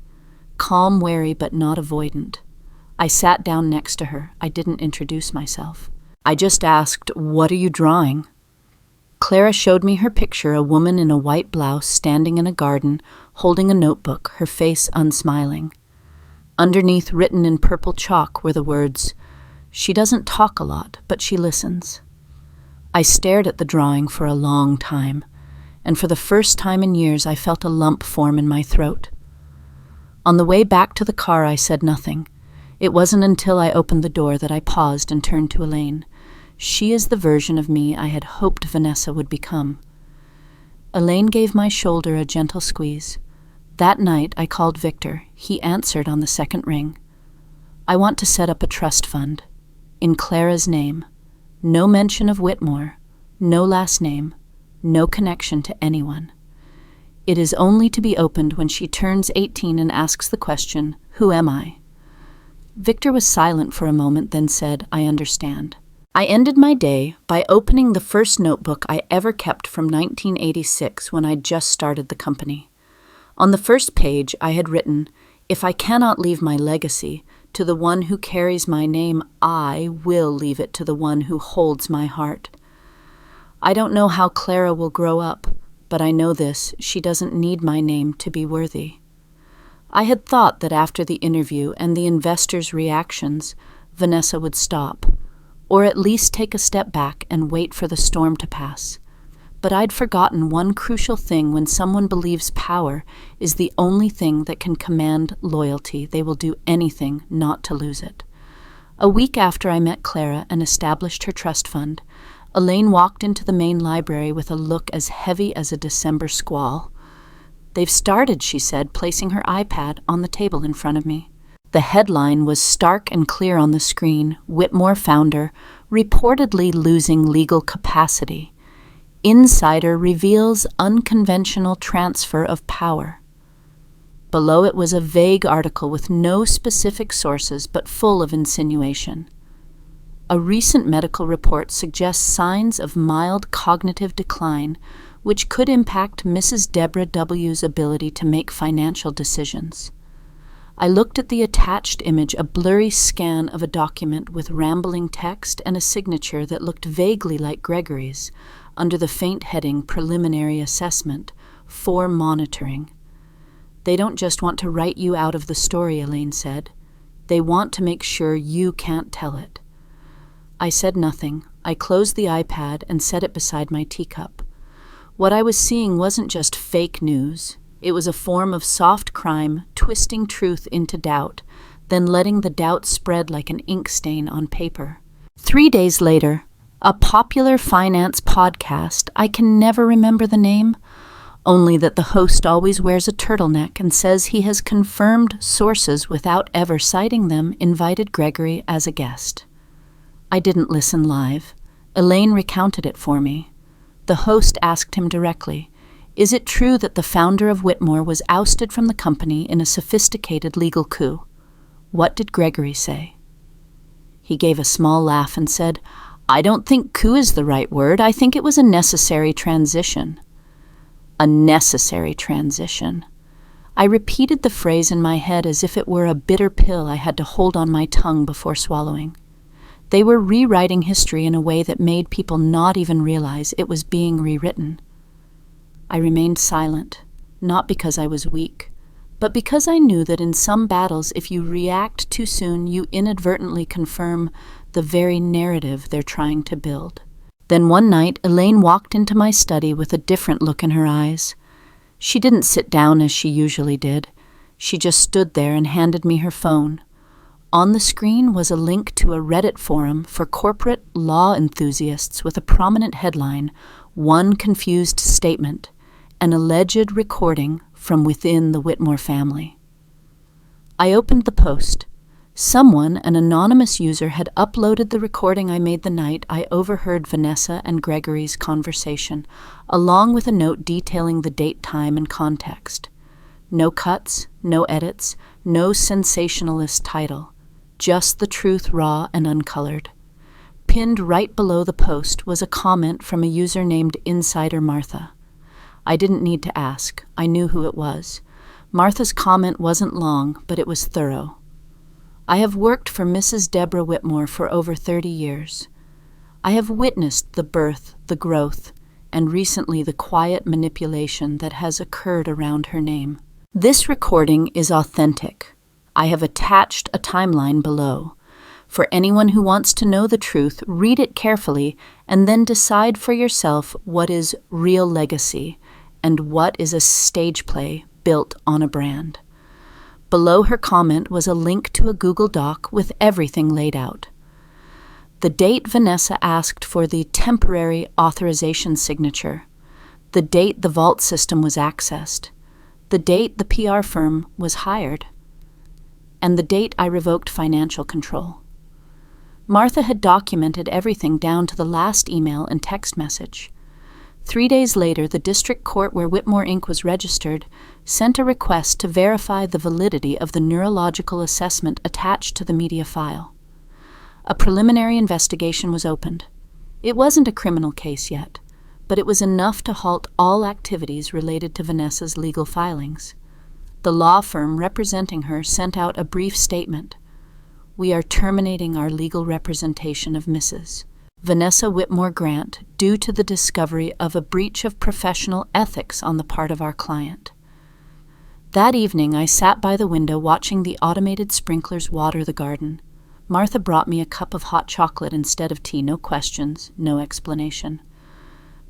Calm, wary, but not avoidant. I sat down next to her. I didn't introduce myself. I just asked, "What are you drawing?" Clara showed me her picture, a woman in a white blouse standing in a garden, holding a notebook, her face unsmiling. Underneath, written in purple chalk, were the words, "She doesn't talk a lot, but she listens." I stared at the drawing for a long time, and for the first time in years I felt a lump form in my throat. On the way back to the car, I said nothing. It wasn't until I opened the door that I paused and turned to Elaine. She is the version of me I had hoped Vanessa would become. Elaine gave my shoulder a gentle squeeze. That night, I called Victor. He answered on the second ring. I want to set up a trust fund. In Clara's name. No mention of Whitmore. No last name. No connection to anyone. It is only to be opened when she turns 18 and asks the question, "Who am I?" Victor was silent for a moment, then said, "I understand." I ended my day by opening the first notebook I ever kept from 1986 when I'd just started the company. On the first page, I had written, If I cannot leave my legacy to the one who carries my name, I will leave it to the one who holds my heart. I don't know how Clara will grow up, but I know this: she doesn't need my name to be worthy. I had thought that after the interview and the investors' reactions, Vanessa would stop, or at least take a step back and wait for the storm to pass. But I'd forgotten one crucial thing: when someone believes power is the only thing that can command loyalty, they will do anything not to lose it. A week after I met Clara and established her trust fund, Elaine walked into the main library with a look as heavy as a December squall. "They've started," she said, placing her iPad on the table in front of me. The headline was stark and clear on the screen: Whitmore founder reportedly losing legal capacity. Insider reveals unconventional transfer of power. Below it was a vague article with no specific sources but full of insinuation. A recent medical report suggests signs of mild cognitive decline, which could impact Mrs. Deborah W.'s ability to make financial decisions. I looked at the attached image, a blurry scan of a document with rambling text and a signature that looked vaguely like Gregory's, under the faint heading Preliminary Assessment for Monitoring. "They don't just want to write you out of the story," Elaine said. "They want to make sure you can't tell it." I said nothing. I closed the iPad and set it beside my teacup. What I was seeing wasn't just fake news. It was a form of soft crime, twisting truth into doubt, then letting the doubt spread like an ink stain on paper. 3 days later, a popular finance podcast, I can never remember the name, only that the host always wears a turtleneck and says he has confirmed sources without ever citing them, invited Gregory as a guest. I didn't listen live. Elaine recounted it for me. The host asked him directly, "Is it true that the founder of Whitmore was ousted from the company in a sophisticated legal coup?" What did Gregory say? He gave a small laugh and said, "I don't think coup is the right word. I think it was a necessary transition." A necessary transition. I repeated the phrase in my head as if it were a bitter pill I had to hold on my tongue before swallowing. They were rewriting history in a way that made people not even realize it was being rewritten. I remained silent, not because I was weak, but because I knew that in some battles, if you react too soon, you inadvertently confirm the very narrative they're trying to build. Then one night, Elaine walked into my study with a different look in her eyes. She didn't sit down as she usually did. She just stood there and handed me her phone. On the screen was a link to a Reddit forum for corporate law enthusiasts with a prominent headline, "One Confused Statement," an alleged recording from within the Whitmore family. I opened the post. Someone, an anonymous user, had uploaded the recording I made the night I overheard Vanessa and Gregory's conversation, along with a note detailing the date, time, and context. No cuts, no edits, no sensationalist title. Just the truth, raw and uncolored. Pinned right below the post was a comment from a user named Insider Martha. I didn't need to ask. I knew who it was. Martha's comment wasn't long, but it was thorough. "I have worked for Mrs. Deborah Whitmore for over 30 years. I have witnessed the birth, the growth, and recently the quiet manipulation that has occurred around her name. This recording is authentic. I have attached a timeline below. For anyone who wants to know the truth, read it carefully and then decide for yourself what is real legacy and what is a stage play built on a brand." Below her comment was a link to a Google Doc with everything laid out. The date Vanessa asked for the temporary authorization signature, the date the vault system was accessed, the date the PR firm was hired, and the date I revoked financial control. Martha had documented everything down to the last email and text message. 3 days later, the district court where Whitmore Inc. was registered sent a request to verify the validity of the neurological assessment attached to the media file. A preliminary investigation was opened. It wasn't a criminal case yet, but it was enough to halt all activities related to Vanessa's legal filings. The law firm representing her sent out a brief statement. We are terminating our legal representation of Mrs. Vanessa Whitmore Grant due to the discovery of a breach of professional ethics on the part of our client. That evening, I sat by the window watching the automated sprinklers water the garden. Martha brought me a cup of hot chocolate instead of tea, no questions, no explanation.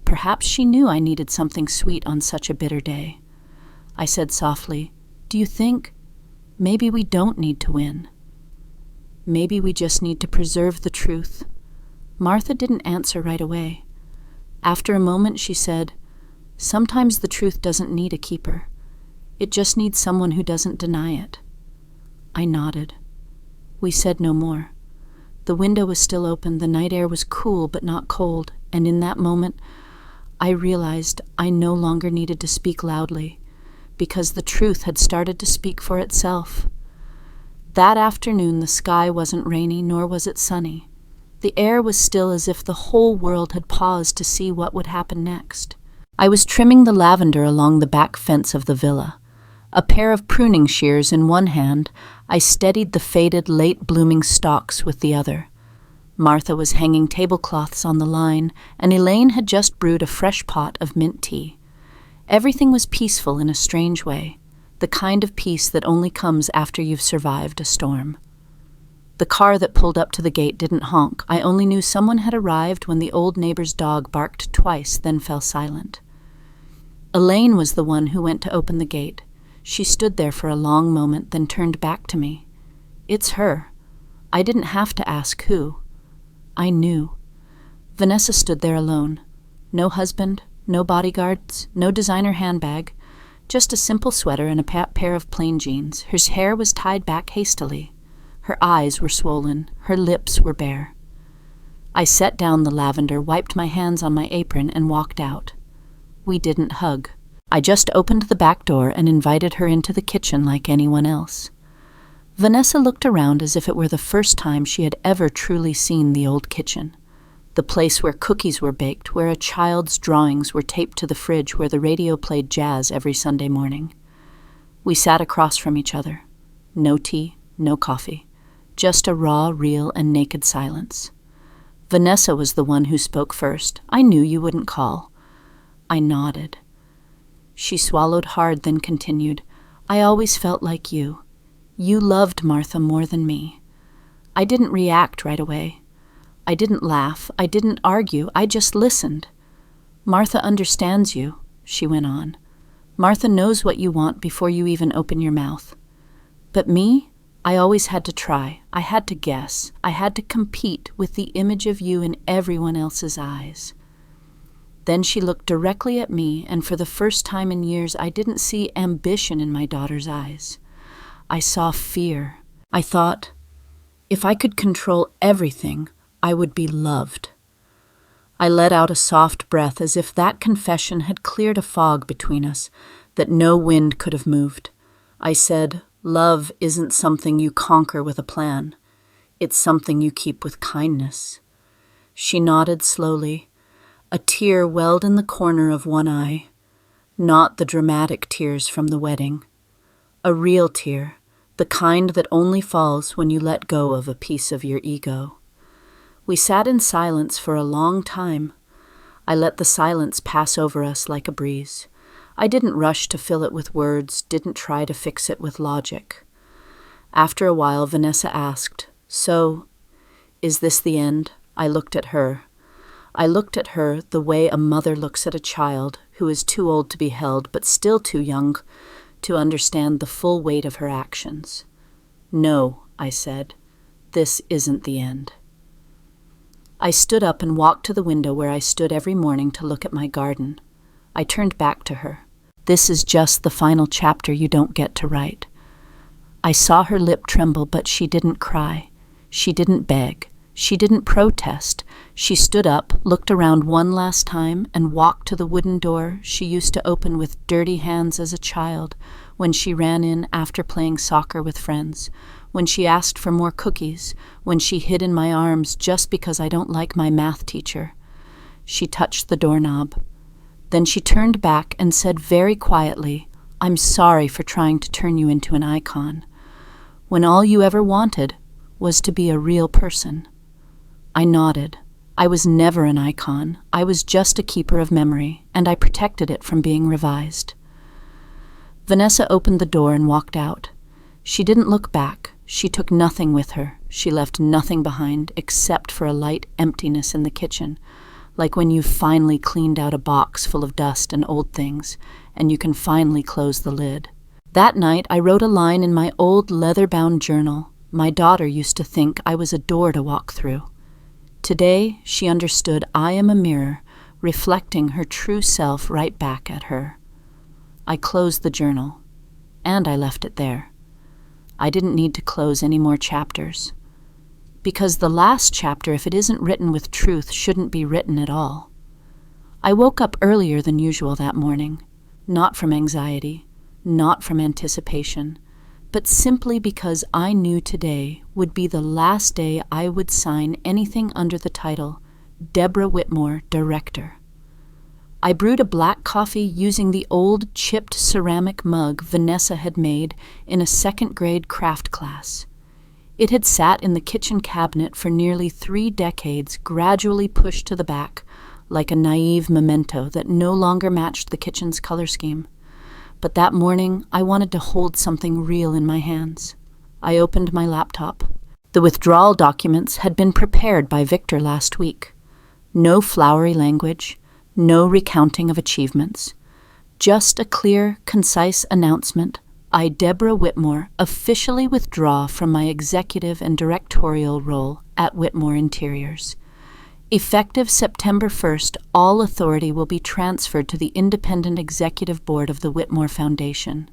Perhaps she knew I needed something sweet on such a bitter day. I said softly, "Do you think maybe we don't need to win? Maybe we just need to preserve the truth?" Martha didn't answer right away. After a moment, she said, "Sometimes the truth doesn't need a keeper. It just needs someone who doesn't deny it." I nodded. We said no more. The window was still open, the night air was cool but not cold, and in that moment, I realized I no longer needed to speak loudly, because the truth had started to speak for itself. That afternoon, the sky wasn't rainy, nor was it sunny. The air was still as if the whole world had paused to see what would happen next. I was trimming the lavender along the back fence of the villa. A pair of pruning shears in one hand, I steadied the faded, late-blooming stalks with the other. Martha was hanging tablecloths on the line, and Elaine had just brewed a fresh pot of mint tea. Everything was peaceful in a strange way, the kind of peace that only comes after you've survived a storm. The car that pulled up to the gate didn't honk. I only knew someone had arrived when the old neighbor's dog barked twice, then fell silent. Elaine was the one who went to open the gate. She stood there for a long moment, then turned back to me. It's her. I didn't have to ask who. I knew. Vanessa stood there alone. No husband, no bodyguards, no designer handbag, just a simple sweater and a pair of plain jeans. Her hair was tied back hastily. Her eyes were swollen. Her lips were bare. I set down the lavender, wiped my hands on my apron, and walked out. We didn't hug. I just opened the back door and invited her into the kitchen like anyone else. Vanessa looked around as if it were the first time she had ever truly seen the old kitchen, the place where cookies were baked, where a child's drawings were taped to the fridge, where the radio played jazz every Sunday morning. We sat across from each other. No tea, no coffee, just a raw, real, and naked silence. Vanessa was the one who spoke first. "I knew you wouldn't call." I nodded. She swallowed hard, then continued, "I always felt like you. You loved Martha more than me." I didn't react right away. I didn't laugh. I didn't argue. I just listened. "Martha understands you," she went on. "Martha knows what you want before you even open your mouth. But me, I always had to try. I had to guess. I had to compete with the image of you in everyone else's eyes." Then she looked directly at me, and for the first time in years, I didn't see ambition in my daughter's eyes. I saw fear. I thought, if I could control everything, I would be loved. I let out a soft breath as if that confession had cleared a fog between us that no wind could have moved. I said, "Love isn't something you conquer with a plan. It's something you keep with kindness." She nodded slowly. A tear welled in the corner of one eye, not the dramatic tears from the wedding. A real tear, the kind that only falls when you let go of a piece of your ego. We sat in silence for a long time. I let the silence pass over us like a breeze. I didn't rush to fill it with words, didn't try to fix it with logic. After a while, Vanessa asked, "So, is this the end?" I looked at her. I looked at her the way a mother looks at a child who is too old to be held but still too young to understand the full weight of her actions. "No," I said, "this isn't the end." I stood up and walked to the window where I stood every morning to look at my garden. I turned back to her. "This is just the final chapter you don't get to write." I saw her lip tremble, but she didn't cry. She didn't beg. She didn't protest. She stood up, looked around one last time, and walked to the wooden door she used to open with dirty hands as a child when she ran in after playing soccer with friends, when she asked for more cookies, when she hid in my arms just because I don't like my math teacher. She touched the doorknob. Then she turned back and said very quietly, I'm sorry for trying to turn you into an icon, when all you ever wanted was to be a real person." I nodded. I was never an icon. I was just a keeper of memory, and I protected it from being revised. Vanessa opened the door and walked out. She didn't look back. She took nothing with her. She left nothing behind except for a light emptiness in the kitchen, like when you've finally cleaned out a box full of dust and old things, and you can finally close the lid. That night, I wrote a line in my old leather-bound journal. My daughter used to think I was a door to walk through. Today, she understood I am a mirror, reflecting her true self right back at her. I closed the journal, and I left it there. I didn't need to close any more chapters. Because the last chapter, if it isn't written with truth, shouldn't be written at all. I woke up earlier than usual that morning, not from anxiety, not from anticipation, but simply because I knew today would be the last day I would sign anything under the title Deborah Whitmore, Director. I brewed a black coffee using the old chipped ceramic mug Vanessa had made in a second-grade craft class. It had sat in the kitchen cabinet for nearly 3 decades, gradually pushed to the back, like a naive memento that no longer matched the kitchen's color scheme. But that morning, I wanted to hold something real in my hands. I opened my laptop. The withdrawal documents had been prepared by Victor last week. No flowery language, no recounting of achievements. Just a clear, concise announcement. I, Deborah Whitmore, officially withdraw from my executive and directorial role at Whitmore Interiors. Effective September 1st, all authority will be transferred to the independent executive board of the Whitmore Foundation.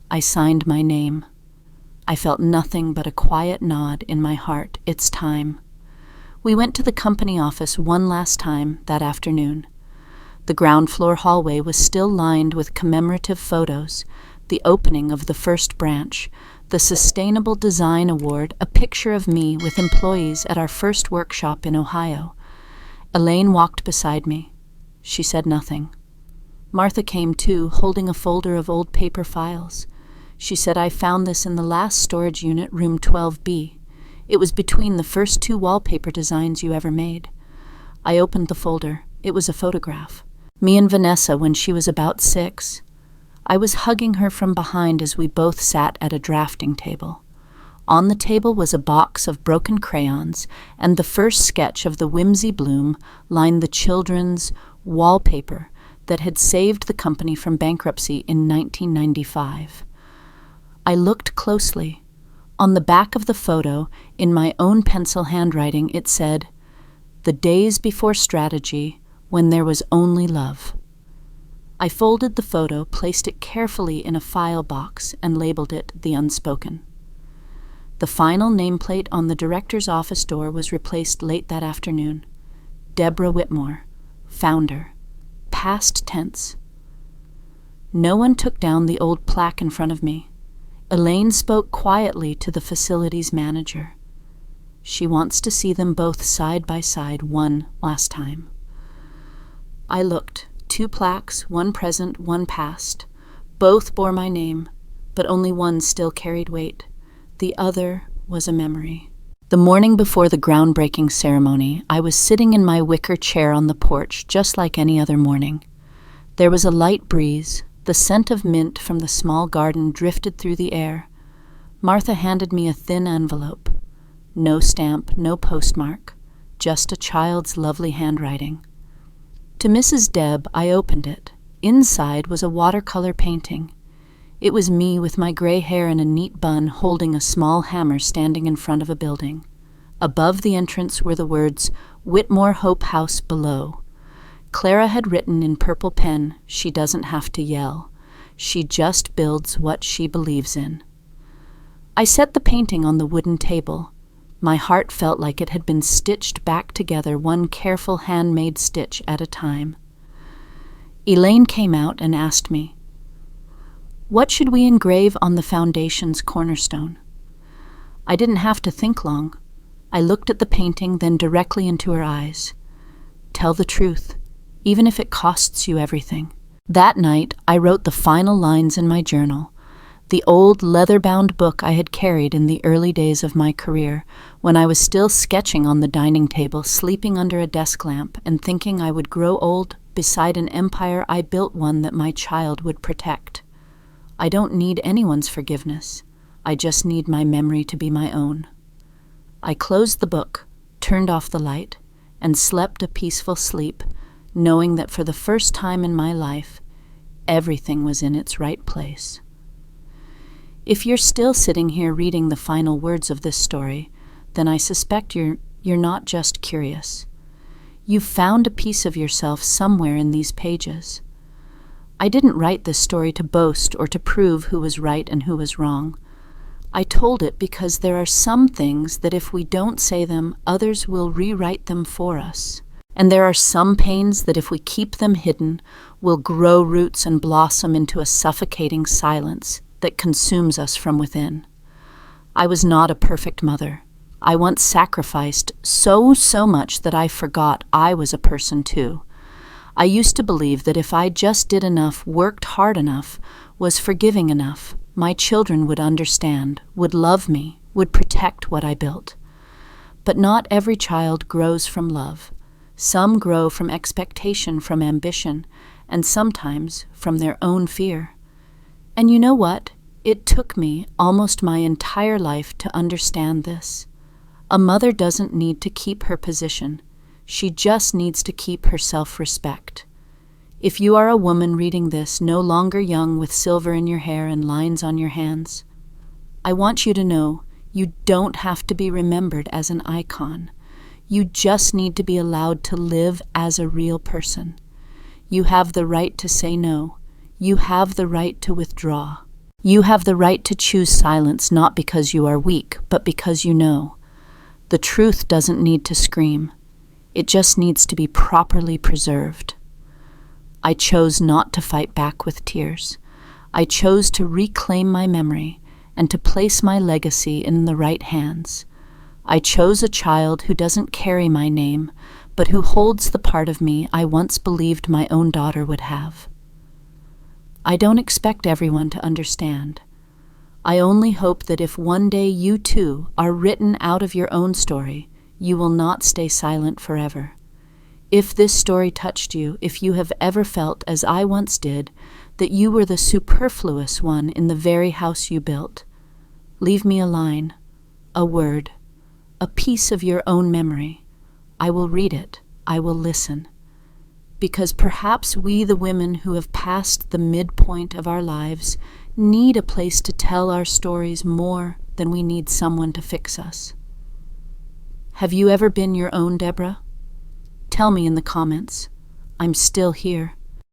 I signed my name. I felt nothing but a quiet nod in my heart. It's time. We went to the company office one last time that afternoon. The ground floor hallway was still lined with commemorative photos, the opening of the first branch, the Sustainable Design Award, a picture of me with employees at our first workshop in Ohio. Elaine walked beside me. She said nothing. Martha came too, holding a folder of old paper files. She said, "I found this in the last storage unit, room 12B. It was between the first 2 wallpaper designs you ever made." I opened the folder. It was a photograph. Me and Vanessa when she was about 6. I was hugging her from behind as we both sat at a drafting table. On the table was a box of broken crayons, and the first sketch of the Whimsy Bloom lined the children's wallpaper that had saved the company from bankruptcy in 1995. I looked closely. On the back of the photo, in my own pencil handwriting, it said, "The days before strategy, when there was only love." I folded the photo, placed it carefully in a file box, and labeled it The Unspoken. The final nameplate on the director's office door was replaced late that afternoon. Deborah Whitmore, founder, past tense. No one took down the old plaque in front of me. Elaine spoke quietly to the facilities manager. She wants to see them both side by side one last time. I looked. 2 plaques, one present, one past. Both bore my name, but only one still carried weight. The other was a memory. The morning before the groundbreaking ceremony, I was sitting in my wicker chair on the porch, just like any other morning. There was a light breeze. The scent of mint from the small garden drifted through the air. Martha handed me a thin envelope. No stamp, no postmark, just a child's lovely handwriting. To Mrs. Deb, I opened it. Inside was a watercolor painting. It was me with my gray hair in a neat bun holding a small hammer standing in front of a building. Above the entrance were the words, "Whitmore Hope House below." Clara had written in purple pen, "She doesn't have to yell. She just builds what she believes in." I set the painting on the wooden table. My heart felt like it had been stitched back together, one careful handmade stitch at a time. Elaine came out and asked me, "What should we engrave on the foundation's cornerstone?" I didn't have to think long. I looked at the painting, then directly into her eyes. "Tell the truth, even if it costs you everything." That night, I wrote the final lines in my journal, the old leather-bound book I had carried in the early days of my career, when I was still sketching on the dining table, sleeping under a desk lamp, and thinking I would grow old beside an empire I built, one that my child would protect. I don't need anyone's forgiveness. I just need my memory to be my own. I closed the book, turned off the light, and slept a peaceful sleep, knowing that for the first time in my life, everything was in its right place. If you're still sitting here reading the final words of this story, then I suspect you're not just curious. You've found a piece of yourself somewhere in these pages. I didn't write this story to boast or to prove who was right and who was wrong. I told it because there are some things that if we don't say them, others will rewrite them for us. And there are some pains that if we keep them hidden, will grow roots and blossom into a suffocating silence that consumes us from within. I was not a perfect mother. I once sacrificed so much that I forgot I was a person too. I used to believe that if I just did enough, worked hard enough, was forgiving enough, my children would understand, would love me, would protect what I built. But not every child grows from love. Some grow from expectation, from ambition, and sometimes from their own fear. And you know what? It took me almost my entire life to understand this. A mother doesn't need to keep her position. She just needs to keep her self-respect. If you are a woman reading this, no longer young with silver in your hair and lines on your hands, I want you to know you don't have to be remembered as an icon. You just need to be allowed to live as a real person. You have the right to say no. You have the right to withdraw. You have the right to choose silence, not because you are weak, but because you know. The truth doesn't need to scream. It just needs to be properly preserved. I chose not to fight back with tears. I chose to reclaim my memory and to place my legacy in the right hands. I chose a child who doesn't carry my name, but who holds the part of me I once believed my own daughter would have. I don't expect everyone to understand. I only hope that if one day you too are written out of your own story, you will not stay silent forever. If this story touched you, if you have ever felt, as I once did, that you were the superfluous one in the very house you built, leave me a line, a word, a piece of your own memory. I will read it. I will listen. Because perhaps we, the women who have passed the midpoint of our lives, need a place to tell our stories more than we need someone to fix us. Have you ever been your own Deborah? Tell me in the comments. I'm still here.